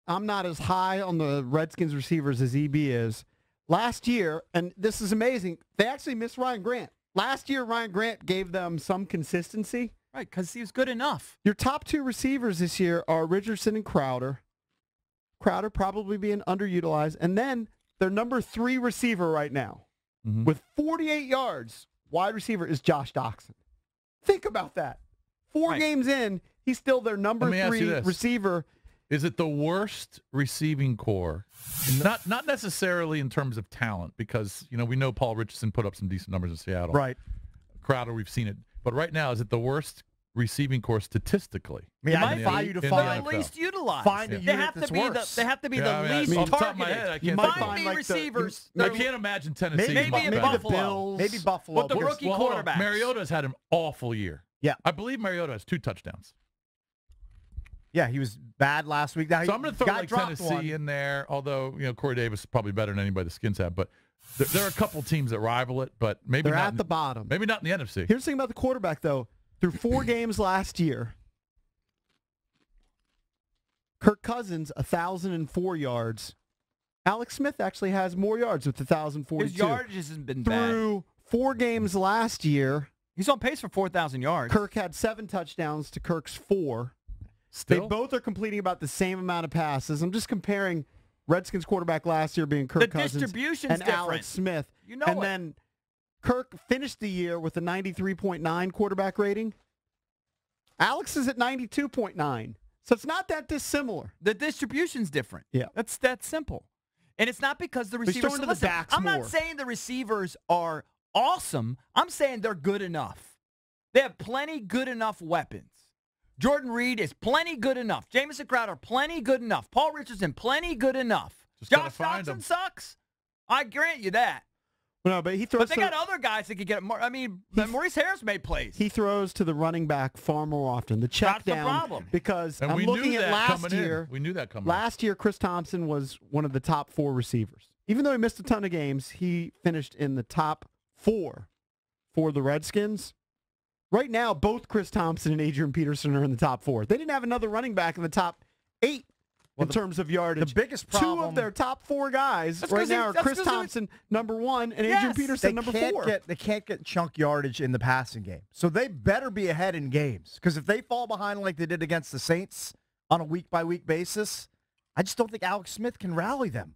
I'm not as high on the Redskins receivers as EB is. Last year, and this is amazing, they actually missed Ryan Grant. Last year, Ryan Grant gave them some consistency. Right, because he was good enough. Your top two receivers this year are Richardson and Crowder. Crowder probably being underutilized. And then their number 3 receiver right now with 48 yards, wide receiver, is Josh Doxson. Think about that. 4 games in, he's still their number 3 receiver. Is it the worst receiving core? Not necessarily in terms of talent, because we know Paul Richardson put up some decent numbers in Seattle. Right. Crowder, we've seen it. But right now, is it the worst receiving core statistically? I defy you to find the least utilized. Find a unit that's worse. They have to be the least off targeted. the top of my head, I can't find the receivers. I can't imagine Tennessee. Maybe in Buffalo. Maybe Buffalo. With the rookie quarterbacks. Mariota's had an awful year. Yeah. I believe Mariota has 2 touchdowns. Yeah, he was bad last week. Now, so I'm going to throw Tennessee in there, although Corey Davis is probably better than anybody the Skins have. But there are a couple teams that rival it, but maybe they're not at the bottom. Maybe not in the NFC. Here's the thing about the quarterback, though. Through 4 games last year, Kirk Cousins, 1,004 yards. Alex Smith actually has more yards with 1,042. His yardage hasn't been bad. Through 4 games last year, he's on pace for 4,000 yards. Kirk had 7 touchdowns to Kirk's 4. Still? They both are completing about the same amount of passes. I'm just comparing Redskins quarterback last year being Kirk Cousins distribution's and different. Alex Smith. And then Kirk finished the year with a 93.9 quarterback rating. Alex is at 92.9. So it's not that dissimilar. The distribution's different. Yeah. That's simple. And it's not because the receivers... throwing to the backs I'm not more. saying the receivers are awesome. I'm saying they're good enough. They have plenty good enough weapons. Jordan Reed is plenty good enough. Jamison Crowder, plenty good enough. Paul Richardson, plenty good enough. Josh Doxson sucks. I grant you that. No, but he throws. But they got other guys that could get more. I mean, Maurice Harris made plays. He throws to the running back far more often. The check That's down. the problem. Because and I'm looking at last year. We knew that coming Last year, Chris Thompson was one of the top 4 receivers. Even though he missed a ton of games, he finished in the top 4 for the Redskins. Right now, both Chris Thompson and Adrian Peterson are in the top 4. They didn't have another running back in the top 8 in terms of yardage. The biggest problem... 2 of their top 4 guys right now are Chris Thompson, number 1, and Adrian Peterson, number 4. They can't get chunk yardage in the passing game. So they better be ahead in games. Because if they fall behind like they did against the Saints on a week-by-week basis, I just don't think Alex Smith can rally them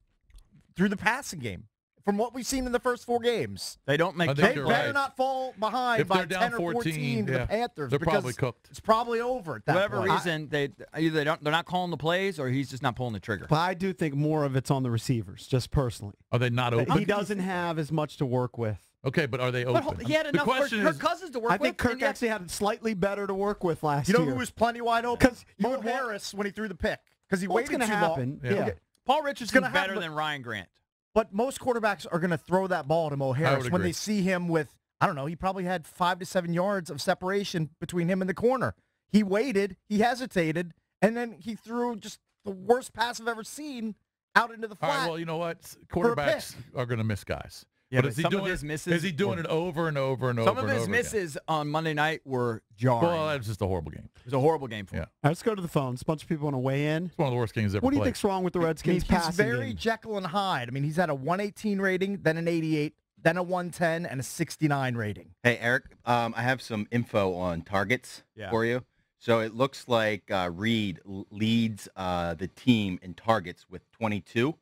through the passing game. From what we've seen in the first 4 games. They don't make They better not fall behind by 10 or 14 to the Panthers. They're probably cooked. It's probably over at that whatever point. reason, they're not calling the plays, or he's just not pulling the trigger. But I do think more of it's on the receivers, just personally. Are they not open? He doesn't have as much to work with. Okay, but are they open? But he had enough for Kirk Cousins to work with. I think Kirk actually had slightly better to work with last year. year. You know who was plenty wide open? Because Mo Harris when he threw the pick. Because he waited too long. Yeah. Okay. Paul Richardson's better than Ryan Grant. But most quarterbacks are going to throw that ball to Mo Harris when they see him with, I don't know, he probably had 5 to 7 yards of separation between him and the corner. He waited, he hesitated, and then he threw just the worst pass I've ever seen out into the flat. All right, well, you know what? Quarterbacks are going to miss guys. Yeah, but is he doing his misses? Is he doing it over and over and over? Some of his misses on Monday night were jarring. Well, that was just a horrible game. It was a horrible game for him. All right, let's go to the phones. A bunch of people want to weigh in. It's one of the worst games ever What do you played. think's wrong with the Redskins passing He's very game? Jekyll and Hyde. I mean, he's had a 118 rating, then an 88, then a 110, and a 69 rating. Hey, Eric, I have some info on targets for you. So it looks like Reed leads the team in targets with 22.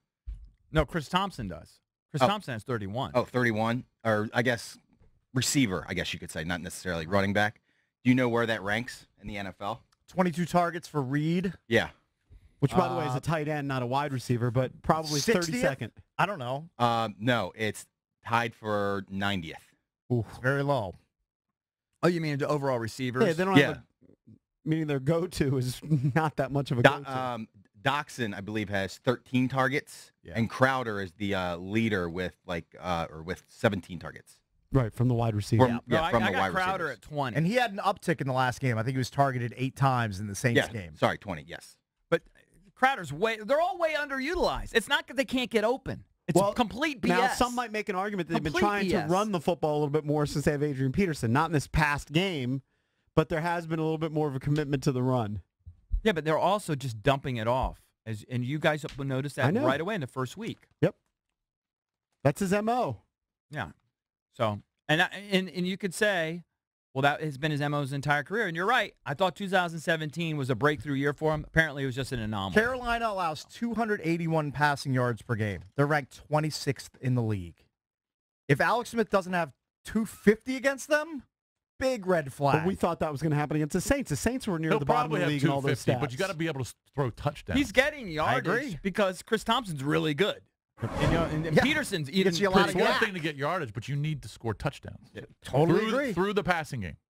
No, Chris Thompson does. Chris Thompson has 31. Oh, 31? Or I guess receiver, I guess you could say, not necessarily running back. Do you know where that ranks in the NFL? 22 targets for Reed. Yeah. Which, by the way, is a tight end, not a wide receiver, but probably 32nd. I don't know. No, it's tied for 90th. Ooh, it's very low. Oh, you mean the overall receivers? Yeah, they don't have meaning their go-to is not that much of a go-to. Doxson, I believe, has 13 targets, and Crowder is the leader with with 17 targets. Right, from the wide receiver. From the I wide got Crowder receivers. at 20. And he had an uptick in the last game. I think he was targeted 8 times in the Saints game. Sorry, 20, yes. But Crowder's they're all way underutilized. It's not that they can't get open. It's complete BS. Now, some might make an argument that they've been trying to run the football a little bit more since they have Adrian Peterson. Not in this past game, but there has been a little bit more of a commitment to the run. Yeah, but they're also just dumping it off And you guys will notice that right away in the first week. Yep. That's his MO. Yeah. So, and you could say, well, that has been his MO his entire career. And you're right. I thought 2017 was a breakthrough year for him. Apparently, it was just an anomaly. Carolina allows 281 passing yards per game. They're ranked 26th in the league. If Alex Smith doesn't have 250 against them, big red flag. But we thought that was going to happen against the Saints. The Saints were near the bottom of the league in all those stats. But you got to be able to throw touchdowns. He's getting yardage because Chris Thompson's really good. And Peterson's even gets you a lot of It's one thing to get yardage, but you need to score touchdowns. Totally agree. Through the passing game.